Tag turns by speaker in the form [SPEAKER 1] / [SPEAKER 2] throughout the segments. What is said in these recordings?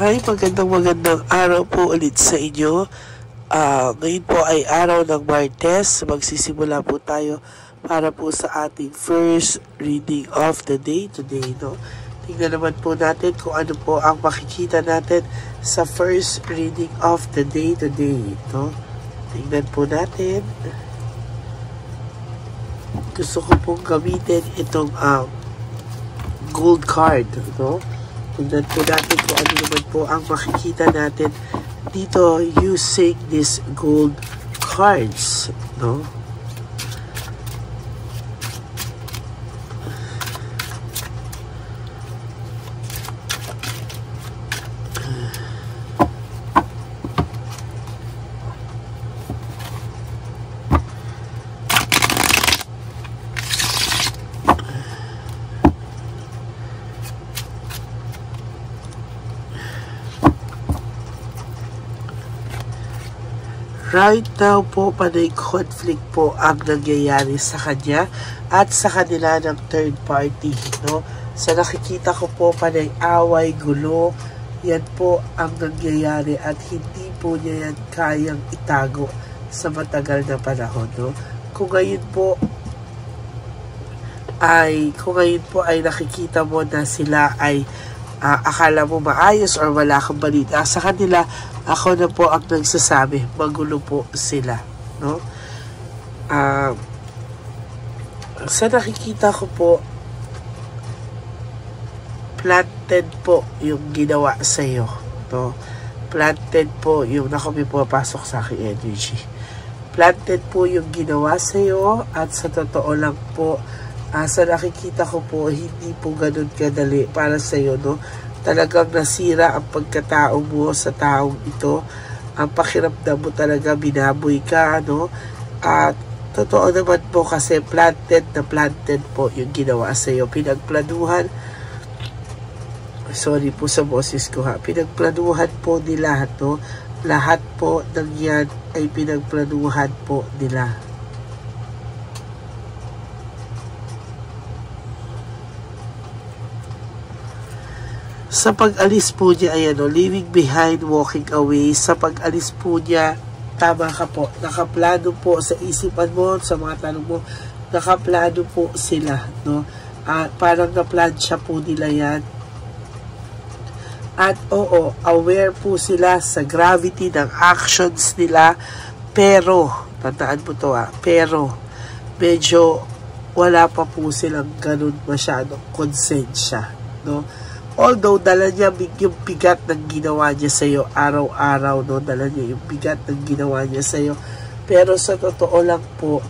[SPEAKER 1] Hi, magandang araw po ulit sa inyo. Ngayon po ay araw ng Martes. Magsisimula po tayo para po sa ating first reading of the day today. No? Tingnan naman po natin kung ano po ang makikita natin sa first reading of the day today. No? Tingnan po natin. Gusto ko pong gamitin itong gold card. No? Tingnan po natin kung ano naman po ang makikita natin dito using these gold cards, no? Right now po, panay conflict po ang nangyayari sa kanya at sa kanila ng third party. No? Sa nakikita ko po, panay away, gulo, yan po ang nangyayari at hindi po niya yan kayang itago sa matagal na panahon. No? Kung ngayon po ay nakikita mo na sila ay akala mo maayos or wala kang balita sa kanila, ako na po ang nagsasabi, magulo po sila, no? Sa nakikita ko po, planted po yung ginawa sa iyo, no? Planted po yung, may pumapasok sa aking energy. Planted po yung ginawa sa iyo at sa totoo lang po, sa nakikita ko po, hindi po ganun kadali para sa iyo, no? Talagang nasira ang pagkatao mo sa taong ito. Ang pakiramdam mo talaga, binaboy ka, no? At totoo naman po kasi planted po yung ginawa sa iyo. Pinagplanuhan, sorry po sa boses ko ha, pinagplanuhan po nila, no? Lahat po ng yan ay pinagplanuhan po nila. Sa pag-alis po niya, ayan, leaving behind, walking away, sa pag-alis po niya, tama ka po, nakaplano po sa isipan mo, sa mga tanong mo, nakaplano po sila, no? Parang naplansya po nila yan. At oo, aware po sila sa gravity ng actions nila, pero, tandaan mo to pero, medyo wala pa po silang ganun masyadong konsensya, no? Although, dala niya yung bigat ng ginawa niya sa iyo araw-araw, no? Dala niya yung bigat ng ginawa niya sa iyo. Pero sa totoo lang po,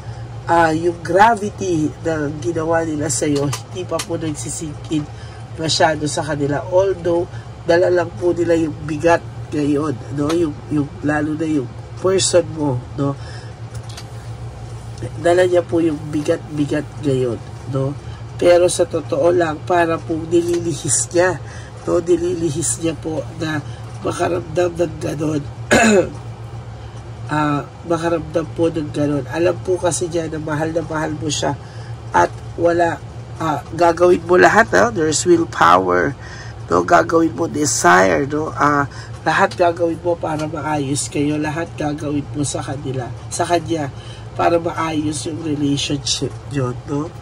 [SPEAKER 1] yung gravity ng ginawa nila sa iyo, hindi pa po nagsisingkin masyado sa kanila. Although, dala lang po nila yung bigat ngayon, no? Yung lalo na yung person mo, no? Dala niya po yung bigat-bigat ngayon, no? Pero sa totoo lang, para po nililihis niya, no? Nililihis niya po na makaramdam ng ganon. Makaramdam po ng ganon. Alam po kasi niya na mahal mo siya at wala, gagawin mo lahat, no? There's willpower, no? Gagawin mo desire, no? Lahat gagawin mo para maayos kayo. Lahat gagawin mo sa kanya para maayos yung relationship nyo, no?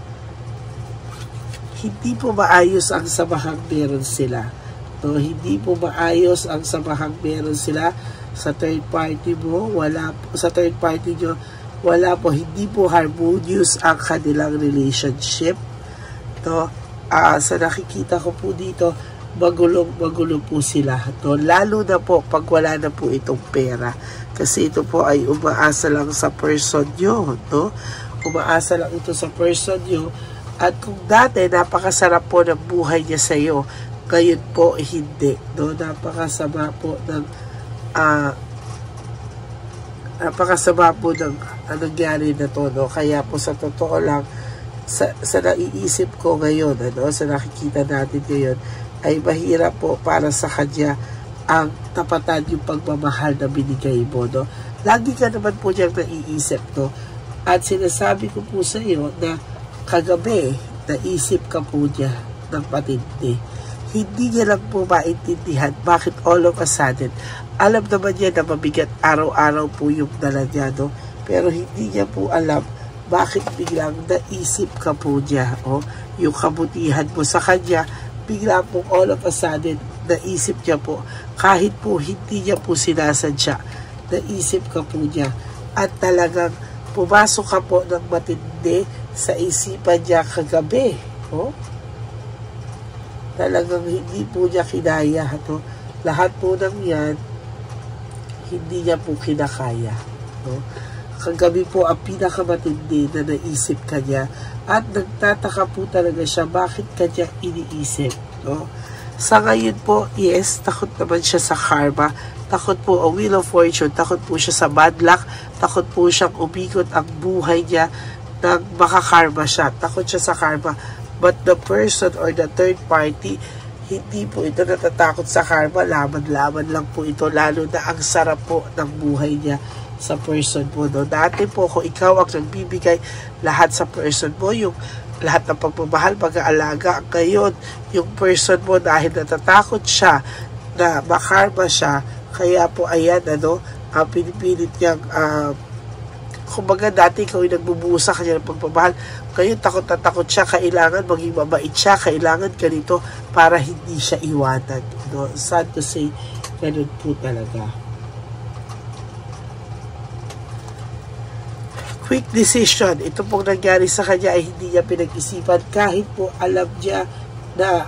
[SPEAKER 1] Hindi po maayos ang samahang meron sila. No? Hindi po maayos ang samahang meron sila sa third party mo. Sa third party nyo, wala po. Hindi po harmonious ang kanilang relationship. No? Sa nakikita ko po dito, magulo po sila. No? Lalo na po pag wala na po itong pera. Kasi ito po ay umaasa lang sa person nyo. No? Umaasa lang ito sa person nyo. At kung dati, napakasarap po ng buhay niya sa iyo, ngayon po, hindi. No? Napakasama po ng nangyari na to. No? Kaya po sa totoo lang, sa naiisip ko ngayon, sa nakikita natin ngayon, ay mahirap po para sa kanya ang tapatan yung pagmamahal na binigay mo. No? Lagi ka naman po niyang naiisip. No? At sinasabi ko po sa iyo na kagabi, naisip ka po niya ng patindi. Hindi niya lang po maintindihan bakit all of a sudden, alam naman niya na mabigat araw-araw po yung dala niya, no? Pero hindi niya po alam bakit biglang naisip ka po niya, yung kabutihan mo sa kanya, bigla po all of a sudden, naisip niya po, kahit po hindi niya po sinasadya, naisip ka po niya, at talagang pumasok ka po ng matindi sa isipan niya kagabi, talagang hindi po niya kinaya, lahat po ng yan, hindi niya po kinakaya, kagabi po ang pinakamatindi na naisip kanya, at nagtataka po talaga siya bakit kanya iniisip, Sa ngayon po, yes, takot naman siya sa karma, takot po ang Wheel of Fortune, takot po siya sa bad luck, takot po siyang umikot ang buhay niya nang makakarma siya, takot siya sa karma. But the person or the third party, hindi po ito natatakot sa karma, laban-laban lang po ito, lalo na ang sarap po ng buhay niya sa person mo, Dati po kung ikaw ang nagbibigay lahat sa person mo, yung lahat ng pagmamahal, pag-aalaga, ngayon, yung person mo dahil natatakot siya na makarma siya, kaya po ayan, ang pinipilit niyang, kumbaga dati ikaw yung nagbubuo sa kanya ng pagmamahal, ngayon takot na takot siya, kailangan maging mabait siya, kailangan ganito para hindi siya iwanan. Sad to say, ganun po talaga. Quick decision. Ito pong nangyari sa kanya ay hindi niya pinag-isipan kahit po alam niya na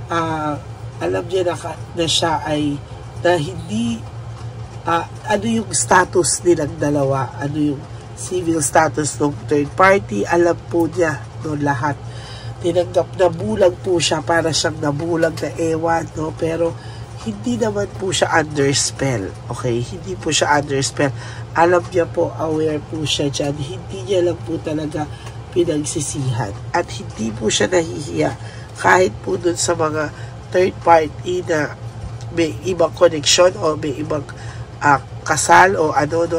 [SPEAKER 1] na siya ay na hindi ano yung status nilang dalawa, ano yung civil status ng third party, alam po niya lahat. Tinanggap na bulag po siya, para siyang nabulag na ewan, pero hindi naman po siya under spell, okay? Hindi po siya under spell. Alam niya po, aware po siya dyan. Hindi niya lang po talaga pinagsisihan. At hindi po siya nahihiya kahit po dun sa mga third party na may ibang connection o may ibang kasal o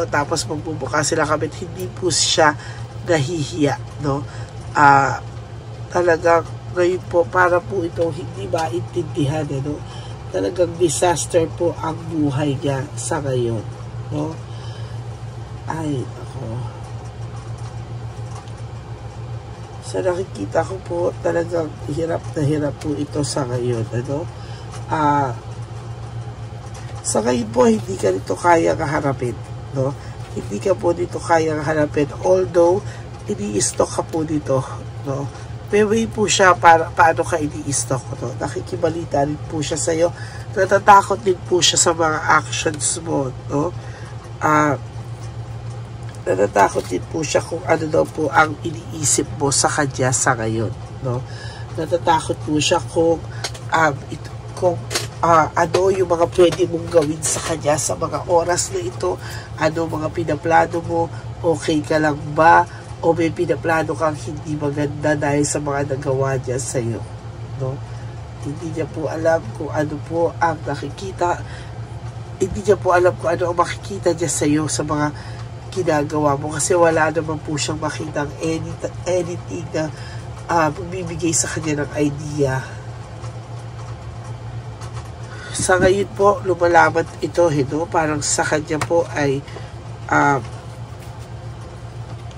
[SPEAKER 1] tapos magbubukas sila kabit, hindi po siya nahihiya, talagang ngayon po, para po itong hindi maintindihan, talagang disaster po ang buhay niya sa ngayon, Ay, ako. Sa nakikita ko po, talagang hirap na hirap po ito sa ngayon, sa ngayon po, hindi ka nito kaya kaharapin, Hindi ka po dito kaya kaharapin, although, ini-stock ka po dito, May way po siya paano ka ini-stock, Nakikibalita rin po siya sa'yo, natatakot din po siya sa mga actions mo, natatakot din po siya kung ano daw po ang iniisip mo sa kanya sa ngayon, Natatakot po siya kung ano yung mga pwede mong gawin sa kanya sa mga oras na ito, ano mga pinaplano mo, okay ka lang ba, o may pinaplano kang hindi maganda dahil sa mga nagawa niya sa iyo, Hindi niya po alam kung ano po ang nakikita, hindi niya po alam kung ano ang makikita niya sa iyo sa mga ginagawa mo, kasi wala naman po siyang makitang anything na magbibigay sa kanya ng idea. Sa ngayon po, lumalaman ito, parang sa kanya po ay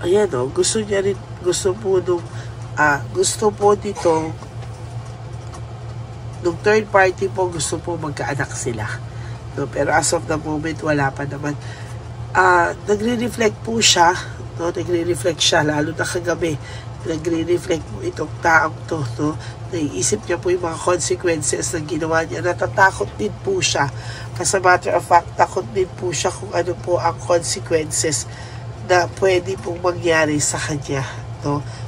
[SPEAKER 1] ayan, gusto niya rin, gusto po dito nung third party po, gusto po magkaanak sila, pero as of the moment, wala pa naman. Nagre-reflect po siya, nagre-reflect siya, lalo na kagabi, nagre-reflect po itong taong to, naiisip niya po yung mga consequences ng ginawa niya, natatakot din po siya, as a matter of fact, takot din po siya kung ano po ang consequences na pwede pong mangyari sa kanya,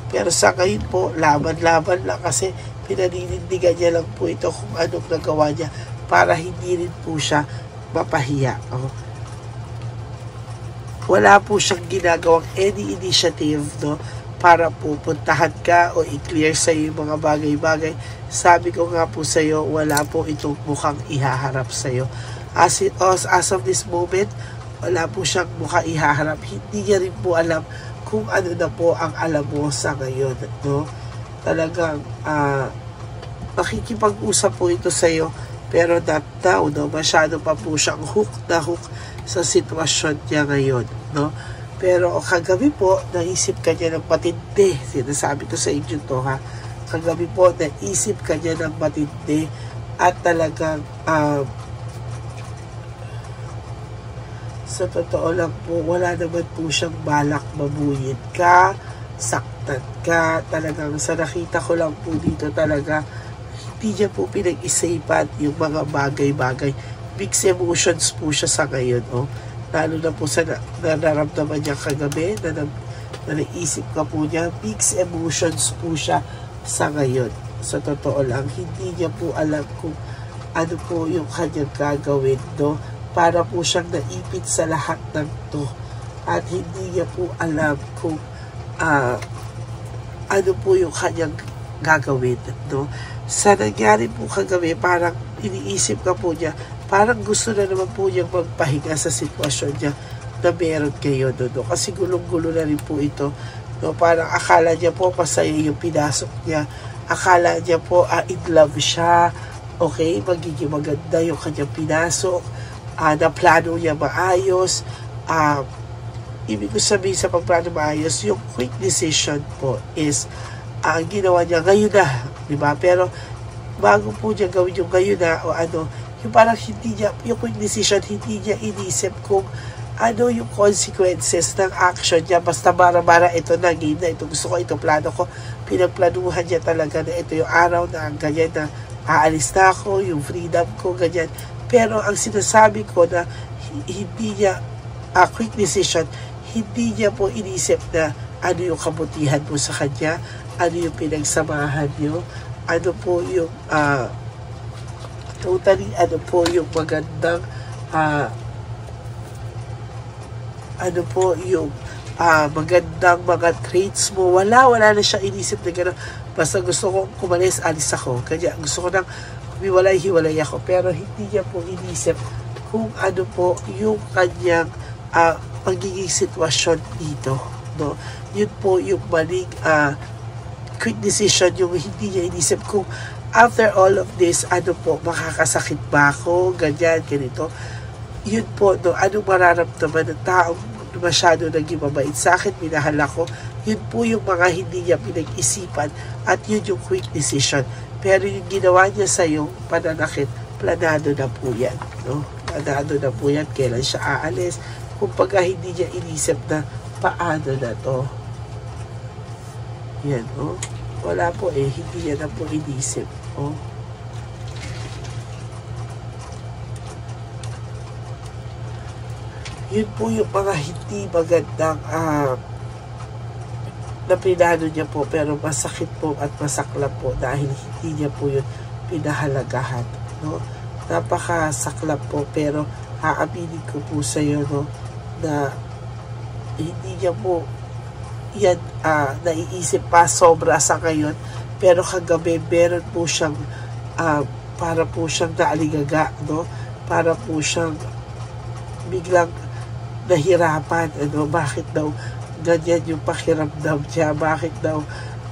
[SPEAKER 1] pero sa ngayon po, laban-laban lang, kasi pinaninindigan niya lang po ito kung anong nagawa niya, para hindi rin po siya mapahiya, Wala po siyang ginagawang any initiative, para pupuntahan ka o i-clear sa iyo yung mga bagay-bagay. Sabi ko nga po sa iyo, wala po itong mukhang ihaharap sa iyo. As of this moment, wala po siyang mukhang ihaharap. Hindi niya rin po alam kung ano na po ang alam mo sa ngayon, Talagang makikipag-usap po ito sa iyo, pero not now, no? Masyado pa po siyang hook na hook sa sitwasyon niya ngayon, no? Pero kagabi po, naisip ka niya ng matindi. Sinasabi ko sa inyo to, ha? Kagabi po, naisip ka niya ng matindi at talagang sa totoo lang po, wala naman po siyang balak mabuyin ka, saktan ka. Talagang sa nakita ko lang po dito talaga, hindi niya po pinag-isipan yung mga bagay-bagay. Mixed emotions po siya sa ngayon, oh. Lalo na po sa nararamdaman niya kagabi, na naisip ka po niya, mixed emotions po siya sa ngayon. Sa totoo lang, hindi niya po alam kung ano po yung kanyang gagawin, no? Para po siyang naipit sa lahat ng to. At hindi niya po alam kung ano po yung kanyang gagawin, no? Sa nangyari po kagabi, parang iniisip ka po niya, parang gusto na naman po niyang magpahinga sa sitwasyon niya na meron kayo, no? Kasi gulong-gulo na rin po ito, no? Parang akala niya po pasaya yung pinasok niya. Akala niya po in love siya. Okay, magiging maganda yung kanyang pinasok. Na plano niya maayos. Ibig ko sabihin sa pagplano maayos, yung quick decision po is ang ginawa niya ngayon na, di ba? Pero bago po niya gawin yung ngayon na o ano, yung parang hindi niya, yung quick decision, hindi niya inisip kung ano yung consequences ng action niya. Basta bara-bara, ito na, game na, ito gusto ko, ito plano ko. Pinagplanuhan niya talaga na ito yung araw na ganyan na aalis na ako, yung freedom ko, ganyan. Pero ang sinasabi ko na hindi niya, quick decision, hindi niya po inisip na ano yung kabutihan mo sa kanya, ano yung pinagsamahan niyo, ano po yung totally, ano po yung magandang ano po yung magandang mga traits mo. Wala na siyang inisip na gano'n. Basta gusto kong kumalis, alis ako. Kanya gusto ko nang hiwalay ako. Pero hindi niya po inisip kung ano po yung kanyang magiging sitwasyon dito, no? Yun po yung maling quick decision, yung hindi niya inisip kung after all of this, ano po, makakasakit ba ako, ganyan, ganito. Yun po, no, anong mararamdaman ng taong masyado naging mabait sa akin, minahal ako. Yun po yung mga hindi niya pinag-isipan at yun yung quick decision. Pero yung ginawa niya sa yung pananakit, planado na po yan, no? Planado na po yan, kailan siya aalis. Kung pagka hindi niya inisip na paano na to. Yan, oh. Wala po hindi niya na po inisip, oh. Yun po yung mga hindi magandang na pinano niya po, pero masakit po at masaklap po dahil hindi niya po yun pinahalagahan, no? Napakasaklap po, pero aaminin ko po sa iyo, no, na hindi niya po yan naiisip pa sobra sa ngayon, pero kagabi meron po siyang para po siyang naaligaga, no? Para po siyang biglang nahirapan, ano, bakit daw ganyan yung pakiramdam niya, bakit daw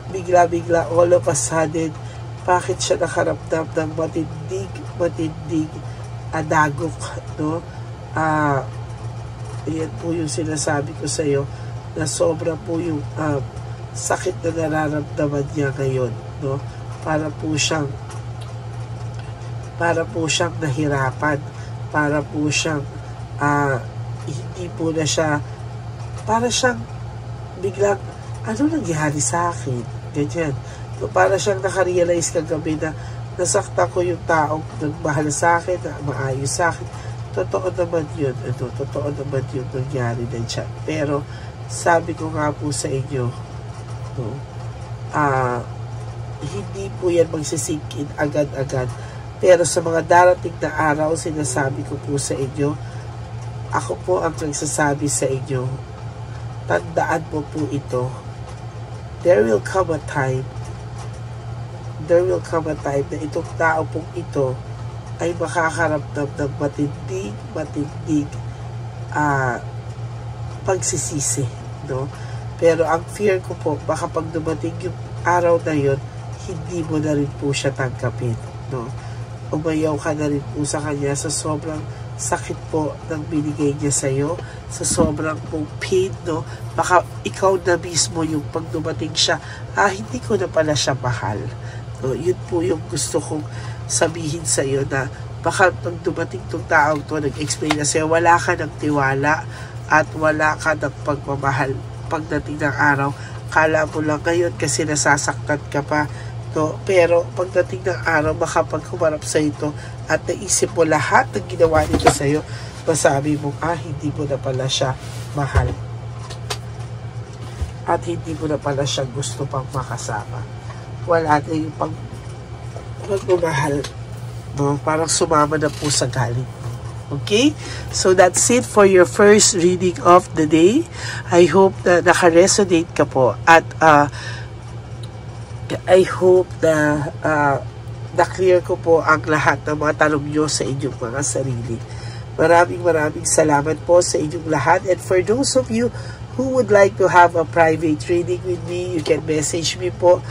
[SPEAKER 1] bigla all of a sudden, bakit siya nakaramdam ng matinding dagok, no? Yan po yung sinasabi ko sa iyo, na sobra po yung sakit na nararamdaman niya ngayon, no? Para po siyang nahirapan, para po siyang hindi po na siya, para siyang biglang, ano nangyari sa akin? Ganyan. So, para siyang nakarealize kagabi na nasakta ko yung taong nagmahal sa akin, na maayos sa akin. Totoo naman yun. Ano, totoo naman yung nangyari na dyan. Pero, sabi ko nga po sa inyo, no, hindi po yan magsisink in agad-agad. Pero sa mga darating na araw, sinasabi ko po sa inyo, ako po ang nagsasabi sa inyo, tandaan mo po ito. There will come a time na itong tao pong ito ay makakaramdam ng matinding pagsisisi, no? Pero ang fear ko po, baka pag dumating yung araw na yun, hindi mo na rin po siya tanggapin, no? Umayaw ka na rin po sa kanya sa sobrang sakit po ng binigay niya sa'yo, sa sobrang pong pain, no? Baka ikaw na mismo yung pag dumating siya, hindi ko na pala siya mahal. No? Yun po yung gusto kong sabihin sa'yo, na baka pag dumating tong taong to, nag-explain na sa'yo, wala ka ng tiwala at wala ka ng pagmamahal pagdating ng araw. Kala mo lang ngayon kasi nasasaktan ka pa, no? Pero pagdating ng araw, makapag humarap sa ito at naisip mo lahat ng ginawa nito sa iyo, masabi mo, hindi mo na pala siya mahal. At hindi mo na pala siya gusto pang makasama. Wala na yung pagmamahal, no? Parang sumama na po sa galit. Okay? So that's it for your first reading of the day. I hope na naka-resonate ka po. At I hope na na-clear ko po ang lahat ng mga tanong nyo sa inyong mga sarili. Maraming salamat po sa inyong lahat. And for those of you who would like to have a private reading with me, you can message me po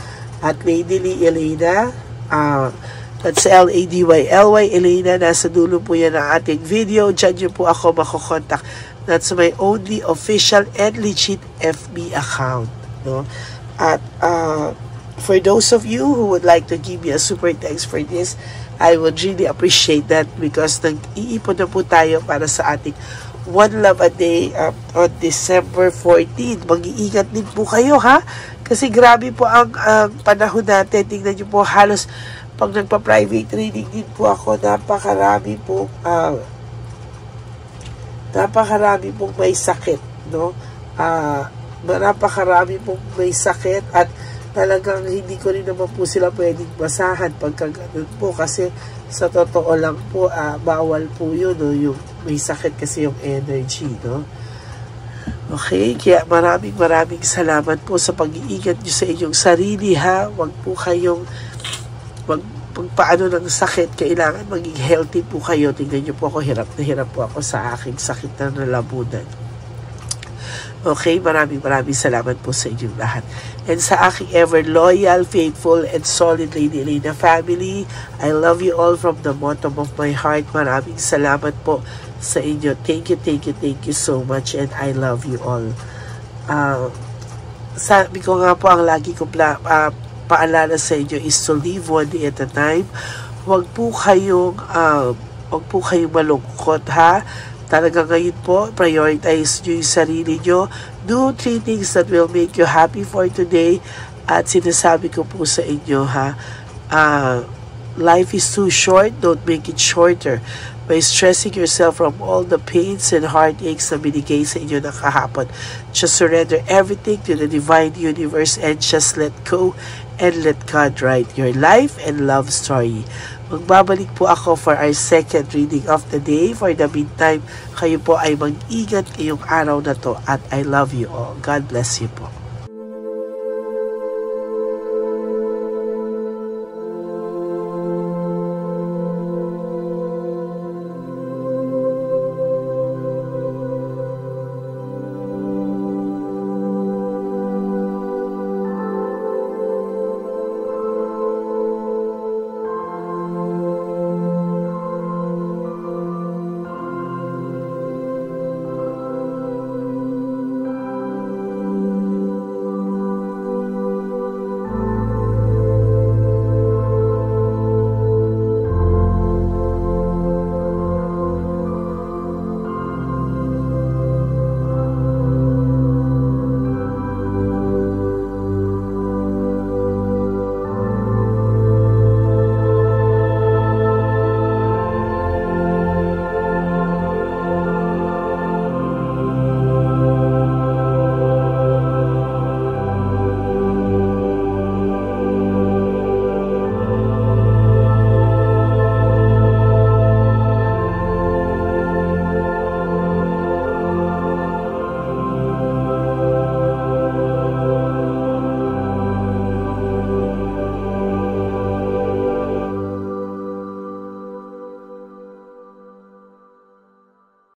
[SPEAKER 1] at Lady Lee Elena. That's L-A-D-Y-L-Y Elena. Nasa dulo po yan ang ating video. Diyan nyo po ako makokontak. That's my only official and legit FB account, no? At for those of you who would like to give me a super thanks for this, I would really appreciate that, because nag-iipon na po tayo para sa ating One Love a Day on December 14. Mag-iingat din po kayo, ha? Kasi grabe po ang panahon natin. Tingnan nyo po, halos pag nagpa-private reading din po ako, napakarami pong may sakit, no? Napakarami pong may sakit, at talagang hindi ko rin naman po sila pwedeng basahan pagka ganun po, kasi sa totoo lang po, bawal po yun, no? Yung may sakit kasi yung energy, no? Okay, kaya maraming salamat po sa pag-iingat nyo sa inyong sarili, ha? Huwag po kayong pagpaano ng sakit, kailangan maging healthy po kayo. Tingnan nyo po ako, hirap na hirap po ako sa aking sakit na nalamunan. Okay, maraming salamat po sa inyong lahat. And sa aking ever loyal, faithful, and solid Lady Elena family, I love you all from the bottom of my heart. Maraming salamat po sa inyo. Thank you so much, and I love you all. Sabi ko nga po, ang lagi ko paalala sa inyo is to live one day at a time. Huwag po kayong malungkot, ha? Talaga ngayon po, prioritize nyo yung sarili nyo. Do 3 things that will make you happy for today. At sinasabi ko po sa inyo, ha? Life is too short, don't make it shorter. By stressing yourself from all the pains and heartaches na binigay sa inyo ng kahapon. Just surrender everything to the divine universe and just let go and let God write your life and love story. Magbabalik po ako for our second reading of the day. For the meantime, kayo po ay mag-ingat ngayong araw na to, at I love you all. God bless you po.